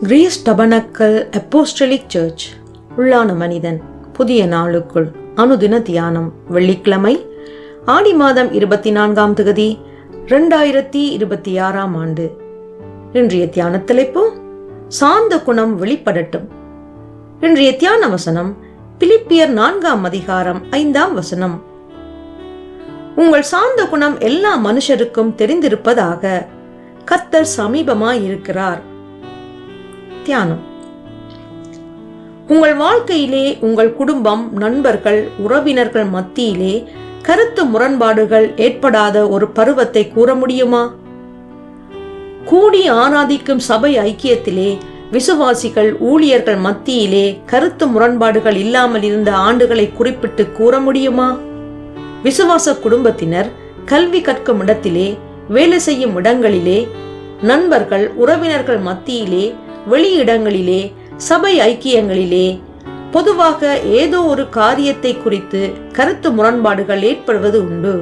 Grace tabernacle apostolic search உள்ளான மனிதன் புதிய நாளுக்குள் அனுதின தியானம். வெள்ளிக்கிழமை ஆடி மாதம் 24ஆம் தேதி 2026ஆம் ஆண்டு. இன்றைய தியான தலைப்பு சாந்த குணம் வெளிப்படட்டும். இன்றைய தியான வசனம் பிலிப்பியர் 4ஆம் அதிகாரம் 5ஆம் வசனம். உங்கள் சாந்த குணம் எல்லா மனுஷருக்கும் தெரிந்திருப்பதாக, கர்த்தர் சமீபமாயிருக்கிறார். தியானம். உங்கள் வாழ்க்கையிலே, உங்கள் குடும்பம், நண்பர்கள், உறவினர்கள் மத்தியிலே கருத்து முரண்பாடுகள் ஏற்படாத ஒரு பருவத்தை கூற முடியுமா? கூடி ஆராதிக்கும் சபை ஐக்கியத்திலே விசுவாசிகள், ஊழியர்கள் மத்தியிலே கருத்து முரண்பாடுகள் இல்லாமல் இருந்த ஆண்டுகளை குறிப்பிட்டு கூற முடியுமா? விசுவாச குடும்பத்தினர் கல்வி கற்கும் இடத்திலே, வேலை செய்யும் இடங்களிலே, நண்பர்கள், உறவினர்கள் மத்தியிலே, வெளியிடங்களிலே, சபை ஐக்கியங்களிலே பொதுவாக ஏதோ ஒரு காரியத்தை குறித்து கருத்து முரண்பாடுகள் ஏற்படுவது உண்டு.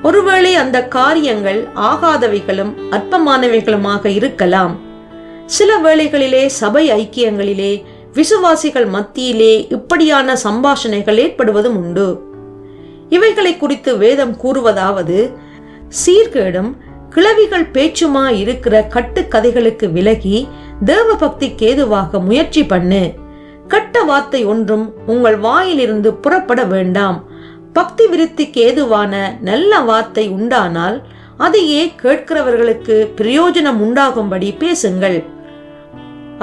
ஒருவேளை அந்த காரியங்கள் ஆகாதவைகளும் அற்பமானவைகளுமாக இருக்கலாம். சில வேளைகளிலே சபை ஐக்கியங்களிலே விசுவாசிகள் மத்தியிலே இப்படியான சம்பாஷணைகள் ஏற்படுவதும் உண்டு. இவைகளை குறித்து வேதம் கூறுவதாவது, சீர்கேடும் கிளவிகள் பேச்சுமா இருக்கிற கட்டுக்கதைகளுக்கு விலகி தேவ பக்திக்கு ஏதுவாக முயற்சி பண்ணு. கட்ட வார்த்தை ஒன்றும் உங்கள் வாயிலிருந்து புறப்பட வேண்டாம். பக்தி விருத்திக்கு ஏதுவான நல்ல வார்த்தை உண்டானால் அதையே கேட்கிறவர்களுக்கு பிரயோஜனம் உண்டாகும்படி பேசுங்கள்.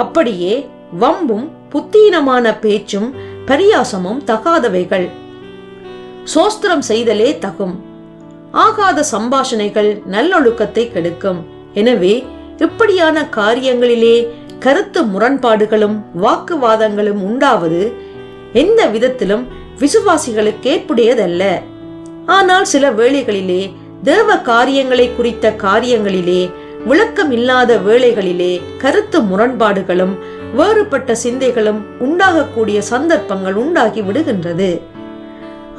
அப்படியே வம்பும் புத்தீனமான பேச்சும் பரியாசமும் தகாதவைகள். சோஸ்திரம் செய்தலே தகும். ஆகாத சம்பாஷணைகள் நல்லொழுக்கத்தை கெடுக்கும். எனவே இப்படியான காரியங்களிலே கருத்து முரண்பாடுகளும் வாக்குவாதங்களும் உண்டாவது எந்த விதத்திலும் விசுவாசிகளுக்கு ஏற்புடையதல்ல. ஆனால் சில வேளைகளிலே தேவ காரியங்களை குறித்த காரியங்களிலே விளக்கம் இல்லாத வேளைகளிலே கருத்து முரண்பாடுகளும் வேறுபட்ட சிந்தைகளும் உண்டாகக்கூடிய சந்தர்ப்பங்கள் உண்டாகி விடுகின்றது.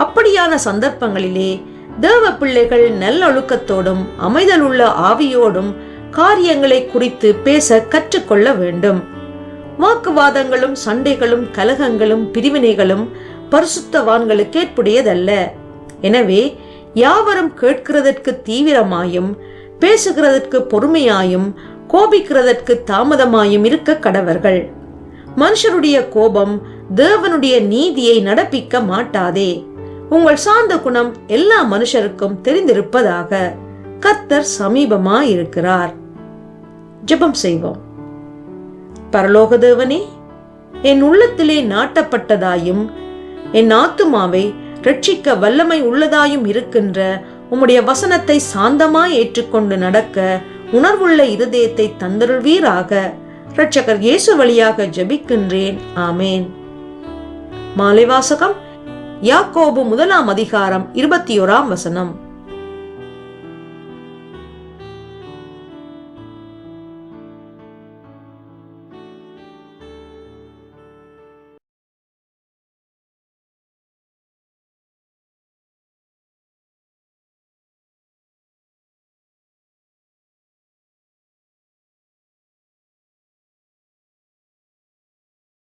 அப்படியான சந்தர்ப்பங்களிலே தேவ பிள்ளைகள் நல்லொழுக்கத்தோடும் அமைதலுள்ள ஆவியோடும் காரியங்களை குறித்து பேச கற்றுக்கொள்ள வேண்டும். வாக்குவாதங்களும் சண்டைகளும் கலகங்களும் பிரிவினைகளும் பரிசுத்தவான்களுக்கு ஏற்புடையதல்ல. எனவே யாவரும் கேட்கிறதற்கு தீவிரமாயும், பேசுகிறதற்கு பொறுமையாயும், கோபிக்கிறதற்கு தாமதமாயும் இருக்க கடவர்கள். மனுஷருடைய கோபம் தேவனுடைய நீதியை நடப்பிக்க மாட்டாதே. உங்கள் சாந்த குணம் எல்லா மனுஷருக்கும் தெரிந்திருப்பதாக, கர்த்தர் சமீபமாயிருக்கிறார். ஜெபம் செய்வோம். பரலோக தேவனே, என் உள்ளத்திலே நாட்டப்பட்டதாயும் என் ஆத்துமாவை ரட்சிக்க வல்லமை உள்ளதாயும் இருக்கின்ற உம்முடைய வசனத்தை சாந்தமாய் ஏற்றுக்கொண்டு நடக்க உணர்வுள்ள இருதயத்தை தந்தருள்வீராக. இரட்சகர் இயேசு வழியாக ஜெபிக்கின்றேன். ஆமேன். மாலை வாசகம் யாக்கோபு 1ஆம் அதிகாரம் 21ஆம் வசனம்.